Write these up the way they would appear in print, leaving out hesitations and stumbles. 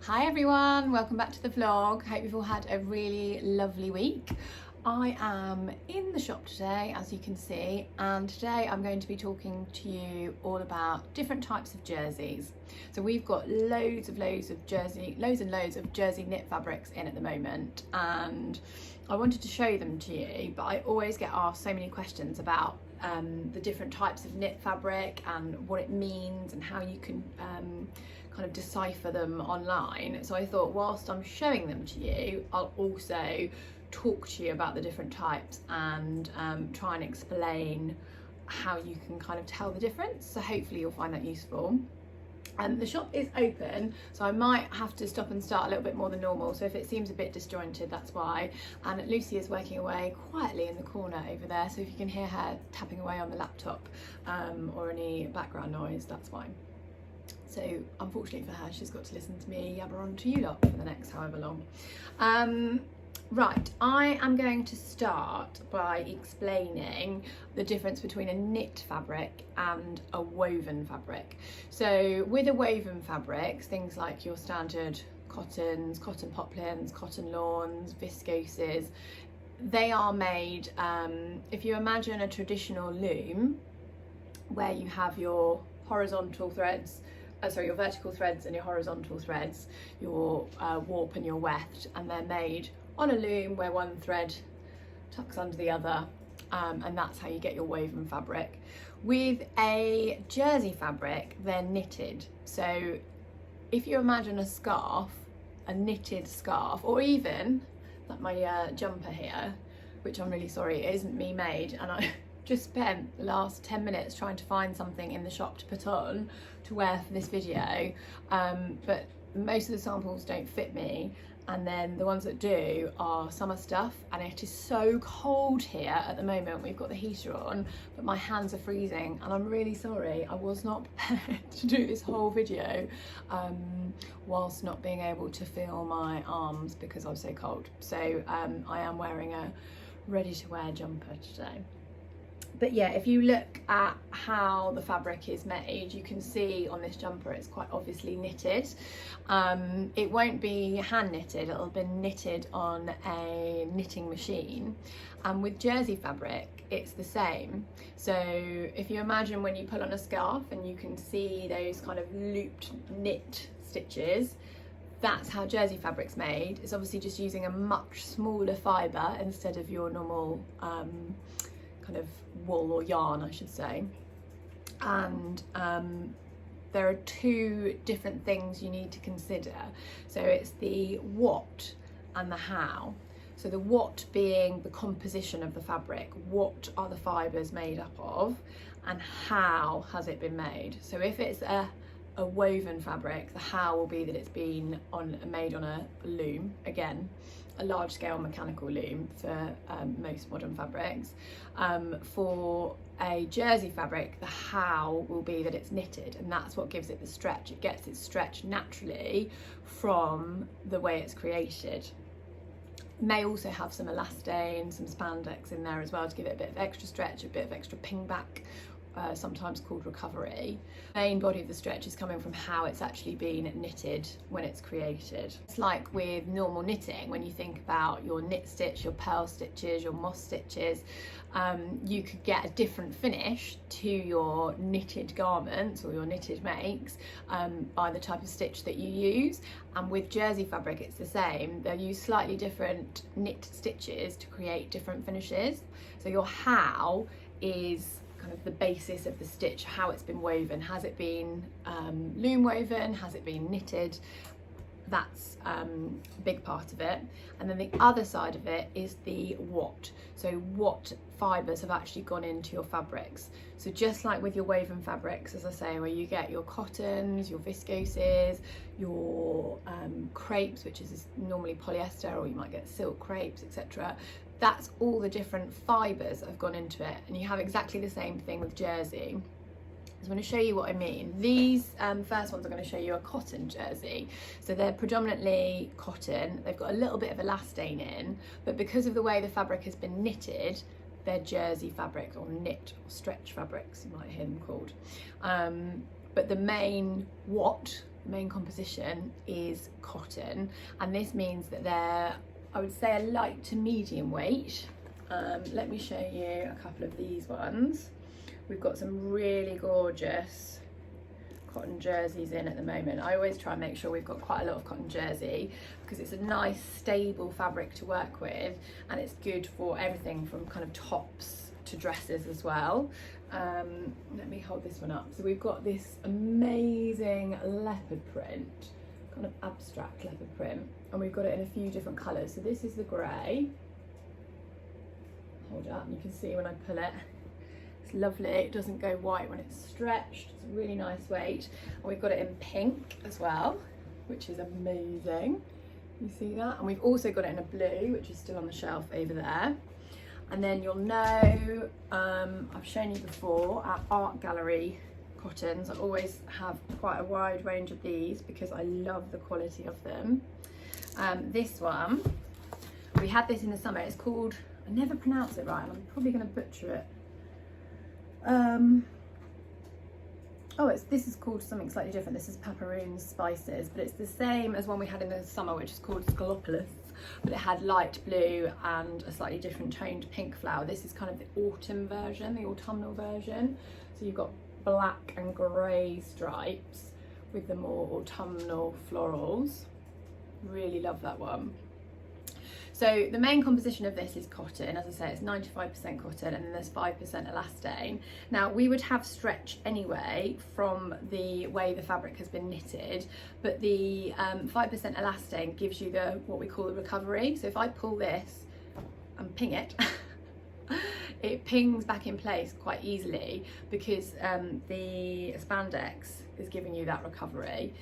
Hi everyone, welcome back to the vlog. Hope you've all had a really lovely week. I am in the shop today, as you can see, and today I'm going to be talking to you all about different types of jerseys. So we've got loads and loads of jersey knit fabrics in at the moment, and I wanted to show them to you, but I always get asked so many questions about the different types of knit fabric and what it means and how you can kind of decipher them online. So I thought whilst I'm showing them to you, I'll also talk to you about the different types and try and explain how you can kind of tell the difference. So hopefully you'll find that useful. The shop is open, so I might have to stop and start a little bit more than normal, so if it seems a bit disjointed, that's why. And Lucy is working away quietly in the corner over there, so if you can hear her tapping away on the laptop or any background noise, that's fine. So unfortunately for her, she's got to listen to me yabber on to you lot for the next however long. Right, I am going to start by explaining the difference between a knit fabric and a woven fabric. So with a woven fabric, things like your standard cottons, cotton poplins, cotton lawns, viscoses, they are made, if you imagine a traditional loom where you have your horizontal threads, your vertical threads and your horizontal threads, your warp and your weft, and they're made on a loom where one thread tucks under the other, and that's how you get your woven fabric. With a jersey fabric, they're knitted. So if you imagine a scarf, a knitted scarf, or even like my jumper here, which I'm really sorry, it isn't me made, and I just spent the last 10 minutes trying to find something in the shop to put on to wear for this video, but most of the samples don't fit me, and then the ones that do are summer stuff, and it is so cold here at the moment. We've got the heater on, but my hands are freezing, and I'm really sorry. I was not prepared to do this whole video whilst not being able to feel my arms because I was so cold. So I am wearing a ready to wear jumper today. But yeah, if you look at how the fabric is made, you can see on this jumper it's quite obviously knitted. It won't be hand knitted, it'll be knitted on a knitting machine. And with jersey fabric, it's the same. So if you imagine when you pull on a scarf and you can see those kind of looped knit stitches, that's how jersey fabric's made. It's obviously just using a much smaller fibre instead of your normal kind of wool or yarn, I should say. And there are two different things you need to consider. So it's the what and the how. So the what being the composition of the fabric, what are the fibres made up of, and how has it been made. So if it's a woven fabric, the how will be that it's been made on a loom, again a large scale mechanical loom for most modern fabrics. For a jersey fabric, the how will be that it's knitted, and that's what gives it the stretch. It gets its stretch naturally from the way it's created. May also have some elastane, some spandex in there as well to give it a bit of extra stretch, a bit of extra ping back, sometimes called recovery. The main body of the stretch is coming from how it's actually been knitted when it's created. It's like with normal knitting, when you think about your knit stitch, your pearl stitches, your moss stitches, you could get a different finish to your knitted garments or your knitted makes by the type of stitch that you use. And with jersey fabric, it's the same. They'll use slightly different knit stitches to create different finishes. So your how is kind of the basis of the stitch, how it's been woven. Has it been loom woven? Has it been knitted? That's a big part of it. And then the other side of it is the what. So what fibres have actually gone into your fabrics. So just like with your woven fabrics, as I say, where you get your cottons, your viscoses, your crepes, which is normally polyester, or you might get silk crepes, etc. That's all the different fibres that have gone into it, and you have exactly the same thing with jersey. So I'm going to show you what I mean. These first ones I'm going to show you a cotton jersey. So they're predominantly cotton. They've got a little bit of elastane in, but because of the way the fabric has been knitted, they're jersey fabric or knit or stretch fabrics, you might hear them called. but the main composition is cotton, and this means that they're, I would say, a light to medium weight. Let me show you a couple of these ones. We've got some really gorgeous cotton jerseys in at the moment. I always try and make sure we've got quite a lot of cotton jersey because it's a nice stable fabric to work with, and it's good for everything from kind of tops to dresses as well. Let me hold this one up. So we've got this amazing leopard print, kind of abstract leopard print, and we've got it in a few different colours. So this is the grey. Hold it up and you can see when I pull it. It's lovely, it doesn't go white when it's stretched. It's a really nice weight. And we've got it in pink as well, which is amazing. You see that? And we've also got it in a blue, which is still on the shelf over there. And then you'll know, I've shown you before, our art gallery cottons. I always have quite a wide range of these because I love the quality of them. This one, we had this in the summer. It's called, I never pronounce it right, and I'm probably going to butcher it. This is called something slightly different. This is Paparoon Spices, but it's the same as one we had in the summer, which is called Scalopolis, but it had light blue and a slightly different toned pink flower. This is kind of the autumn version, the autumnal version. So you've got black and grey stripes with the more autumnal florals. Really love that one. So the main composition of this is cotton. As I say, it's 95% cotton, and then there's 5% elastane. Now, we would have stretch anyway from the way the fabric has been knitted, but the 5% elastane gives you the what we call the recovery. So if I pull this and ping it, it pings back in place quite easily because the spandex is giving you that recovery.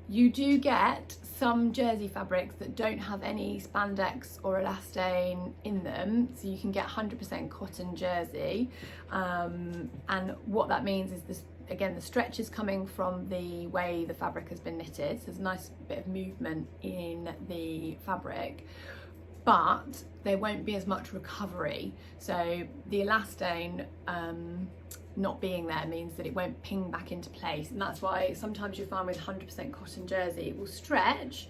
You do get some jersey fabrics that don't have any spandex or elastane in them, so you can get 100% cotton jersey, and what that means is this, again, the stretch is coming from the way the fabric has been knitted, so there's a nice bit of movement in the fabric, but there won't be as much recovery. So the elastane not being there means that it won't ping back into place, and that's why sometimes you find with 100% cotton jersey it will stretch,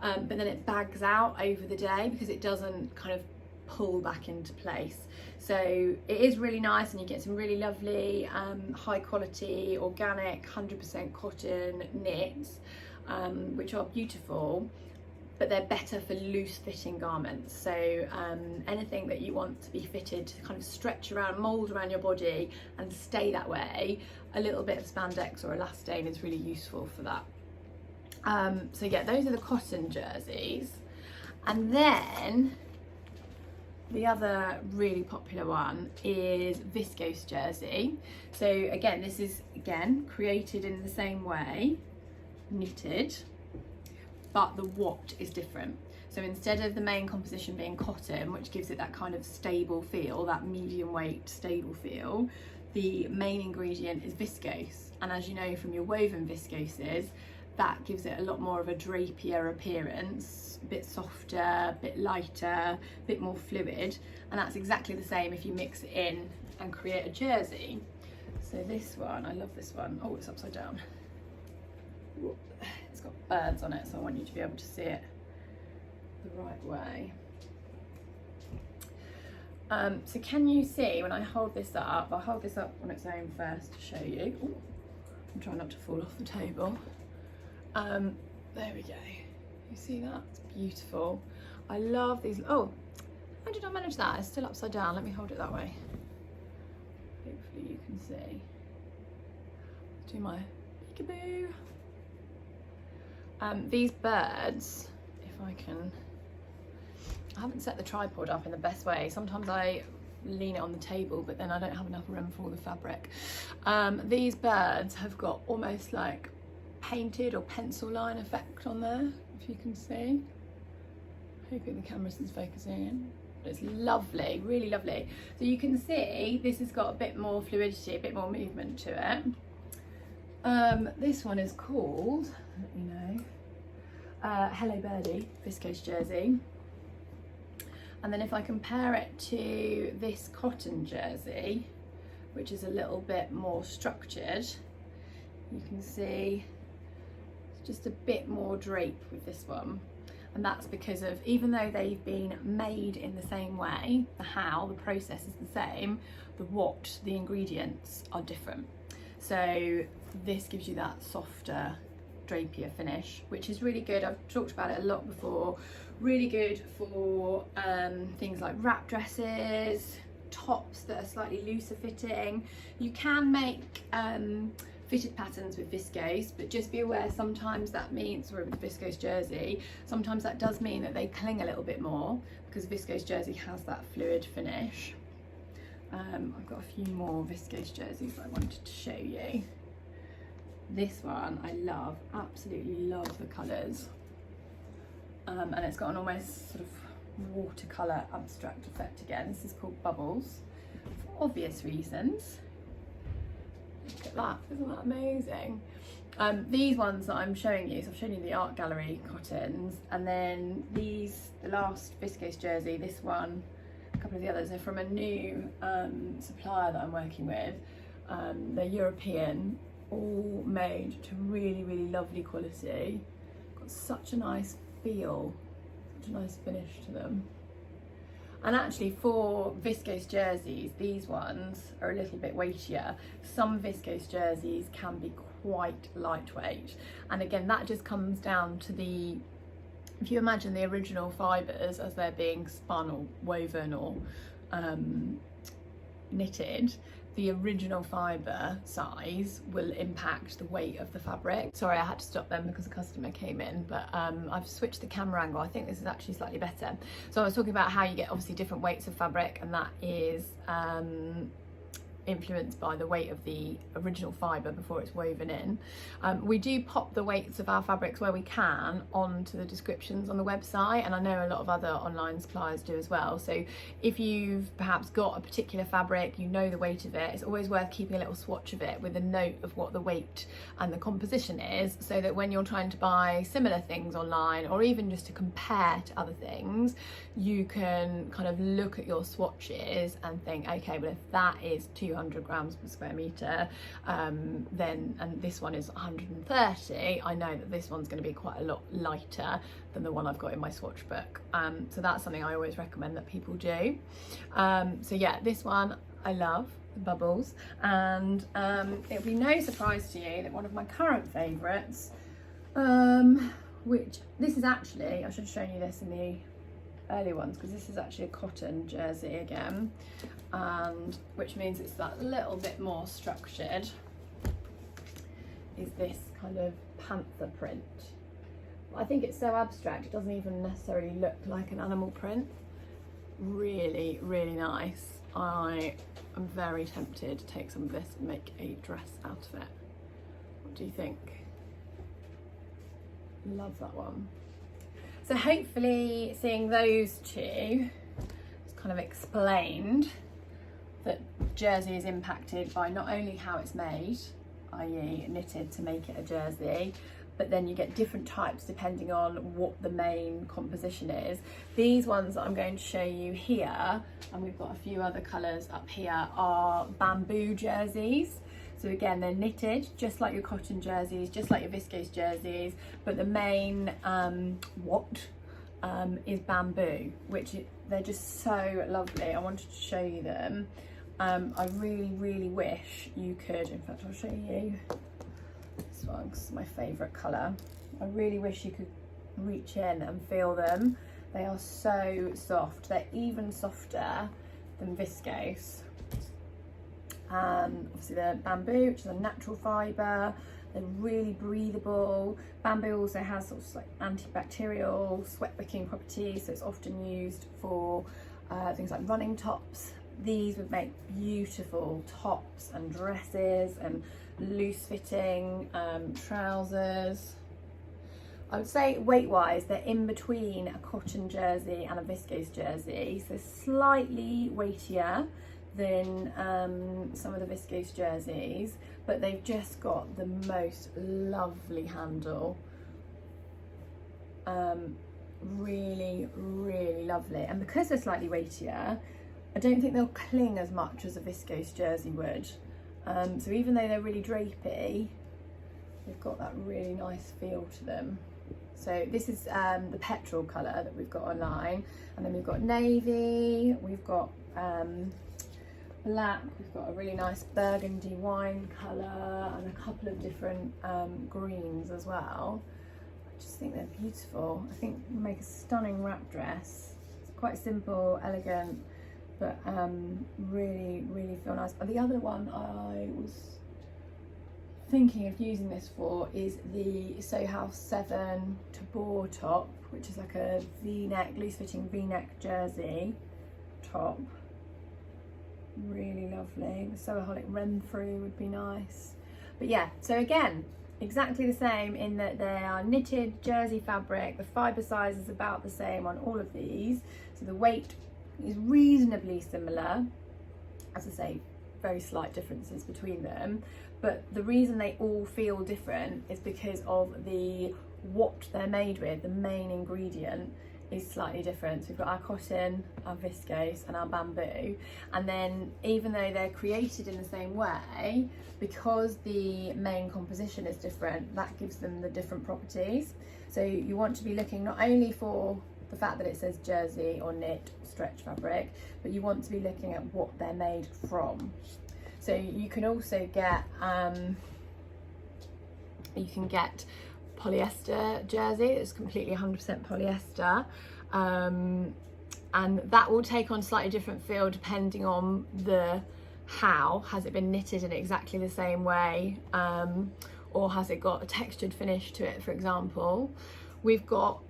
but then it bags out over the day because it doesn't kind of pull back into place. So it is really nice, and you get some really lovely high quality organic 100% cotton knits, which are beautiful, but they're better for loose fitting garments. So anything that you want to be fitted to kind of stretch around, mold around your body and stay that way, a little bit of spandex or elastane is really useful for that. So yeah, those are the cotton jerseys. And then the other really popular one is viscose jersey. So again, this is created in the same way, knitted, but the watt is different. So instead of the main composition being cotton, which gives it that kind of stable feel, that medium weight stable feel, the main ingredient is viscose. And as you know from your woven viscoses, that gives it a lot more of a drapier appearance, a bit softer, a bit lighter, a bit more fluid. And that's exactly the same if you mix it in and create a jersey. So this one, I love this one. Oh, it's upside down. It's got birds on it, so I want you to be able to see it the right way. So can you see when I hold this up? I'll hold this up on its own first to show you. Ooh, I'm trying not to fall off the table. There we go. You see that? It's beautiful. I love these. Oh, how did I manage that? It's still upside down. Let me hold it that way. Hopefully you can see. Do my peekaboo. These birds, if I can, I haven't set the tripod up in the best way. Sometimes I lean it on the table, but then I don't have enough room for all the fabric. These birds have got almost like painted or pencil line effect on there, if you can see. Hoping the camera's focusing in. It's lovely, really lovely. So you can see this has got a bit more fluidity, a bit more movement to it. This one is called, let me know, Hello Birdie viscose jersey. And then if I compare it to this cotton jersey, which is a little bit more structured, you can see it's just a bit more drape with this one. And that's because of, even though they've been made in the same way, the process is the same, the ingredients are different. So this gives you that softer, drapier finish, which is really good. I've talked about it a lot before. Really good for things like wrap dresses, tops that are slightly looser fitting. You can make fitted patterns with viscose, but just be aware sometimes that means, or with viscose jersey, sometimes that does mean that they cling a little bit more because viscose jersey has that fluid finish. I've got a few more viscose jerseys that I wanted to show you. This one I love, absolutely love the colours, and it's got an almost sort of watercolour abstract effect again. This is called Bubbles, for obvious reasons. Look at that, isn't that amazing? These ones that I'm showing you, so I've shown you the art gallery cottons, and then these, the last viscose jersey, this one, a couple of the others are from a new supplier that I'm working with. They're European, all made to really, really lovely quality. Got such a nice feel, such a nice finish to them. And actually for viscose jerseys, these ones are a little bit weightier. Some viscose jerseys can be quite lightweight. And again, that just comes down to the, if you imagine the original fibres as they're being spun or woven or knitted, the original fibre size will impact the weight of the fabric. Sorry, I had to stop them because a customer came in, but I've switched the camera angle. I think this is actually slightly better. So I was talking about how you get obviously different weights of fabric, and that is influenced by the weight of the original fibre before it's woven in. We do pop the weights of our fabrics where we can onto the descriptions on the website, and I know a lot of other online suppliers do as well. So if you've perhaps got a particular fabric, you know the weight of it, it's always worth keeping a little swatch of it with a note of what the weight and the composition is, so that when you're trying to buy similar things online, or even just to compare to other things, you can kind of look at your swatches and think, okay, well, if that is 200 grams per square metre, then, and this one is 130, I know that this one's going to be quite a lot lighter than the one I've got in my swatch book. So that's something I always recommend that people do. So yeah, this one I love, the Bubbles, and it'll be no surprise to you that one of my current favourites, which this is actually, I should have shown you this in the early ones, because this is actually a cotton jersey again, and which means it's that little bit more structured, is this kind of panther print. I think it's so abstract it doesn't even necessarily look like an animal print. Really, really nice. I am very tempted to take some of this and make a dress out of it. What do you think? Love that one. So hopefully seeing those two has kind of explained that jersey is impacted by not only how it's made, i.e. knitted to make it a jersey, but then you get different types depending on what the main composition is. These ones that I'm going to show you here, and we've got a few other colours up here, are bamboo jerseys. So again, they're knitted just like your cotton jerseys, just like your viscose jerseys, but the main is bamboo, which they're just so lovely. I wanted to show you them. I really, really wish you could, in fact I'll show you this one because it's my favourite colour. I really wish you could reach in and feel them. They are so soft. They're even softer than viscose. Obviously they're bamboo, which is a natural fibre. They're really breathable. Bamboo also has sort of like antibacterial, sweat wicking properties, so it's often used for things like running tops. These would make beautiful tops and dresses and loose fitting trousers. I would say weight wise they're in between a cotton jersey and a viscose jersey, so slightly weightier than some of the viscose jerseys, but they've just got the most lovely handle. Really, really lovely, and because they're slightly weightier, I don't think they'll cling as much as a viscose jersey would. So even though they're really drapey, they've got that really nice feel to them. So this is the petrol colour that we've got online, and then we've got navy, we've got black, we've got a really nice burgundy wine colour, and a couple of different greens as well. I just think they're beautiful. I think they make a stunning wrap dress. It's quite simple, elegant, but really, really feel nice. And the other one I was thinking of using this for is the Soho House 7 Tabor top, which is like a V-neck, loose-fitting V-neck jersey top. Really lovely. The Sohoholic Renfrew would be nice. But yeah, so again, exactly the same in that they are knitted jersey fabric. The fibre size is about the same on all of these. So the weight is reasonably similar. As I say, very slight differences between them. But the reason they all feel different is because of what they're made with. The main ingredient is slightly different. So we've got our cotton, our viscose and our bamboo, and then even though they're created in the same way, because the main composition is different, that gives them the different properties. So you want to be looking not only for the fact that it says jersey or knit stretch fabric, but you want to be looking at what they're made from. So you can also get polyester jersey. It's completely 100% polyester, and that will take on slightly different feel depending on how has it been knitted in exactly the same way, or has it got a textured finish to it, for example. We've got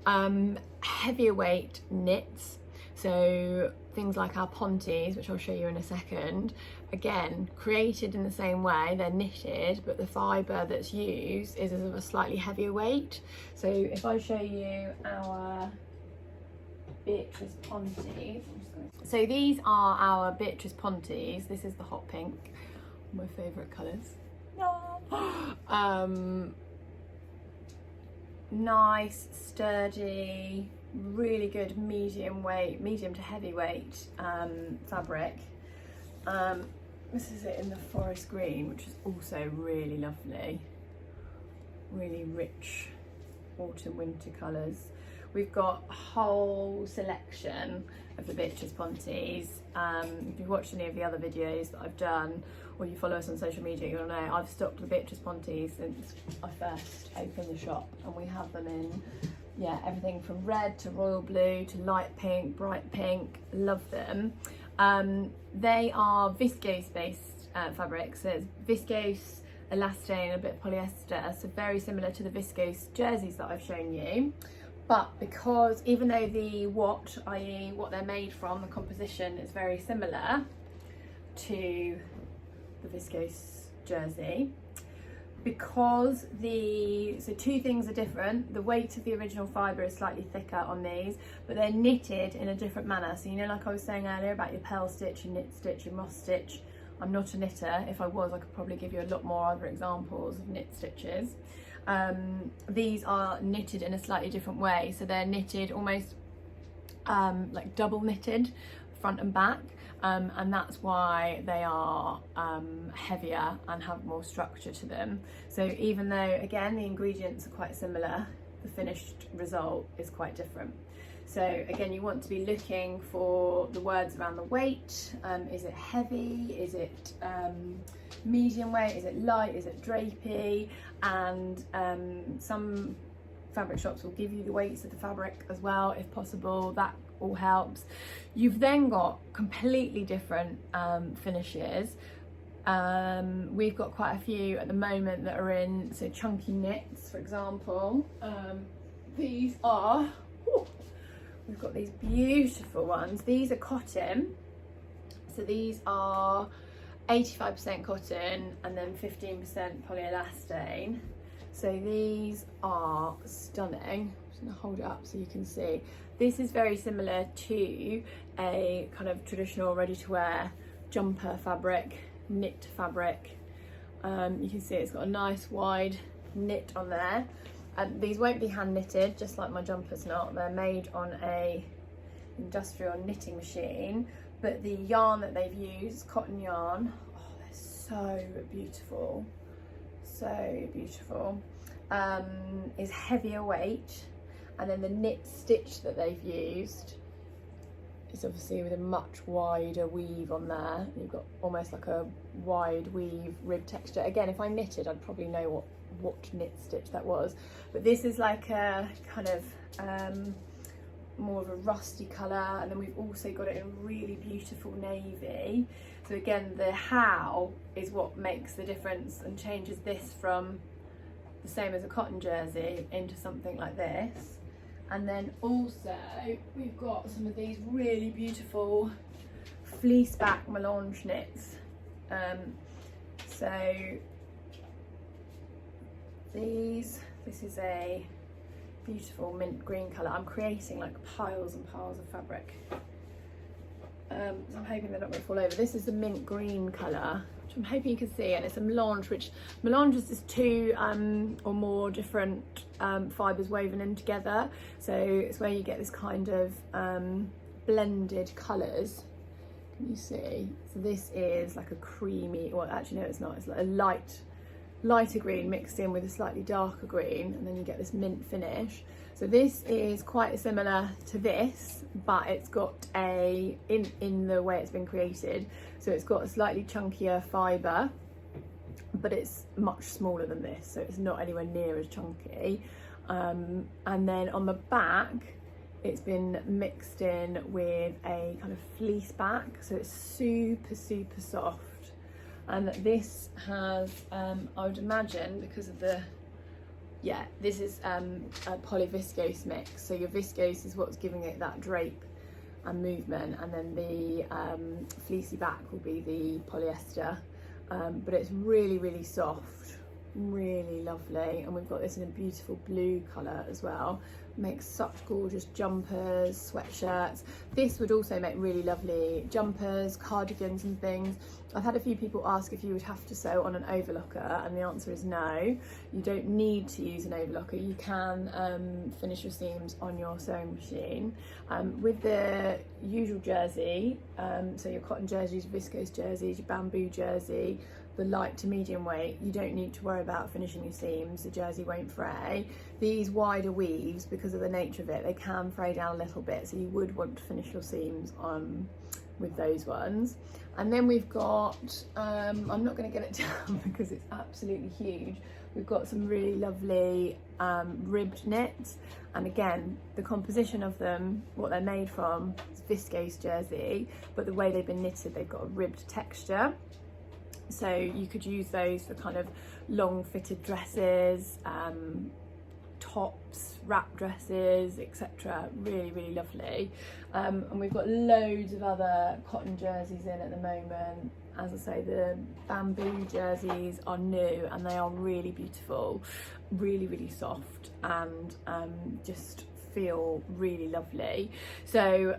heavier weight knits, so things like our Pontes, which I'll show you in a second, again created in the same way. They're knitted, but the fibre that's used is of a slightly heavier weight. So if I show you our Beatrice Pontes, so these are our Beatrice Pontes. This is the hot pink, my favourite colours. Nice, sturdy, really good medium to heavyweight fabric. This is it in the forest green, which is also really lovely, really rich autumn winter colours. We've got a whole selection of the Beatrice Pontes. If you've watched any of the other videos that I've done, or you follow us on social media, you'll know I've stocked the Beatrice Pontes since I first opened the shop, and we have them in everything from red to royal blue to light pink, bright pink. Love them. They are viscose based fabrics, so it's viscose, elastane, a bit of polyester, so very similar to the viscose jerseys that I've shown you. But because even though the i.e. what they're made from, the composition is very similar to the viscose jersey, because so two things are different. The weight of the original fibre is slightly thicker on these, but they're knitted in a different manner. So you know, like I was saying earlier about your pearl stitch, your knit stitch, your moss stitch. I'm not a knitter. If I was, I could probably give you a lot more other examples of knit stitches. These are knitted in a slightly different way. So they're knitted almost like double knitted, front and back. And that's why they are heavier and have more structure to them. So even though, again, the ingredients are quite similar, the finished result is quite different. So again, you want to be looking for the words around the weight. Is it heavy? Is it medium weight? Is it light? Is it drapey? And some fabric shops will give you the weights of the fabric as well, if possible. That all helps. You've then got completely different finishes. We've got quite a few at the moment that are in chunky knits, for example. These are, we've got these beautiful ones. These are cotton, so these are 85% cotton and then 15% polyelastane. So these are stunning. I'm just going to hold it up so you can see. This is very similar to a kind of traditional ready-to-wear jumper fabric, knit fabric. You can see it's got a nice wide knit on there. And these won't be hand knitted, just like my jumper's not. They're made on a industrial knitting machine, but the yarn that they've used, cotton yarn, oh, they're so beautiful. so beautiful, is heavier weight, and then the knit stitch that they've used is obviously with a much wider weave on there. You've got almost like a wide weave rib texture. Again, if I knitted, I'd probably know what knit stitch that was, but this is like a kind of more of a rusty colour, and then we've also got it in a really beautiful navy. So again, the how is what makes the difference and changes this from the same as a cotton jersey into something like this. And then also we've got some of these really beautiful fleece back melange knits. So this is a beautiful mint green colour. I'm creating like piles and piles of fabric. So I'm hoping they're not going to fall over. This is the mint green colour, which I'm hoping you can see, and it's a melange, which melange is just two or more different fibres woven in together. So it's where you get this kind of blended colours. Can you see? So this is like a creamy, well actually no it's not, it's like a lighter green mixed in with a slightly darker green, and then you get this mint finish. So this is quite similar to this, but it's got in the way it's been created, so it's got a slightly chunkier fibre, but it's much smaller than this, so it's not anywhere near as chunky. And then on the back it's been mixed in with a kind of fleece back, so it's super soft. And this has, I would imagine, because of the, this is a poly viscose mix. So your viscose is what's giving it that drape and movement, and then the fleecy back will be the polyester. But it's really soft, really lovely. And we've got this in a beautiful blue colour as well. Makes such gorgeous jumpers, sweatshirts. This would also make really lovely jumpers, cardigans and things. I've had a few people ask if you would have to sew on an overlocker, and the answer is no. You don't need to use an overlocker. You can finish your seams on your sewing machine. With the usual jersey, so your cotton jerseys, your viscose jerseys, your bamboo jersey, the light to medium weight, you don't need to worry about finishing your seams. The jersey won't fray. These wider weaves, because of the nature of it, they can fray down a little bit, so you would want to finish your seams on with those ones. And then we've got, I'm not going to get it down because it's absolutely huge. We've got some really lovely ribbed knits, and again, the composition of them, what they're made from, is viscose jersey, but the way they've been knitted, they've got a ribbed texture. So you could use those for kind of long fitted dresses, tops, wrap dresses, etc. Really lovely. And we've got loads of other cotton jerseys in at the moment. As I say, the bamboo jerseys are new and they are really beautiful, really soft, and just feel really lovely. So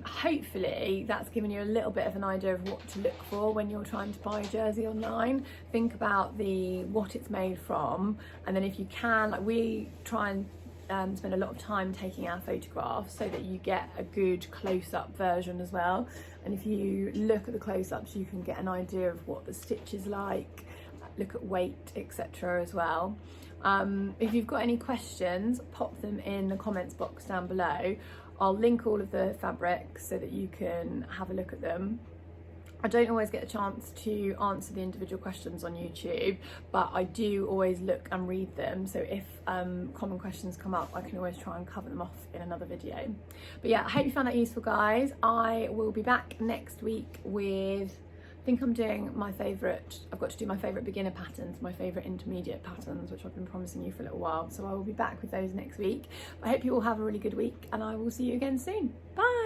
hopefully that's given you a little bit of an idea of what to look for when you're trying to buy a jersey online. Think about what it's made from, and then if you can, like we try and spend a lot of time taking our photographs so that you get a good close-up version as well. And if you look at the close-ups, you can get an idea of what the stitch is like, look at weight, etc. as well. If you've got any questions, pop them in the comments box down below. I'll link all of the fabrics so that you can have a look at them. I don't always get a chance to answer the individual questions on YouTube, but I do always look and read them. So if common questions come up, I can always try and cover them off in another video. But yeah, I hope you found that useful, guys. I will be back next week with, I think I'm doing my favourite, I've got to do my favourite beginner patterns, my favourite intermediate patterns, which I've been promising you for a little while. So I will be back with those next week. I hope you all have a really good week, and I will see you again soon. Bye.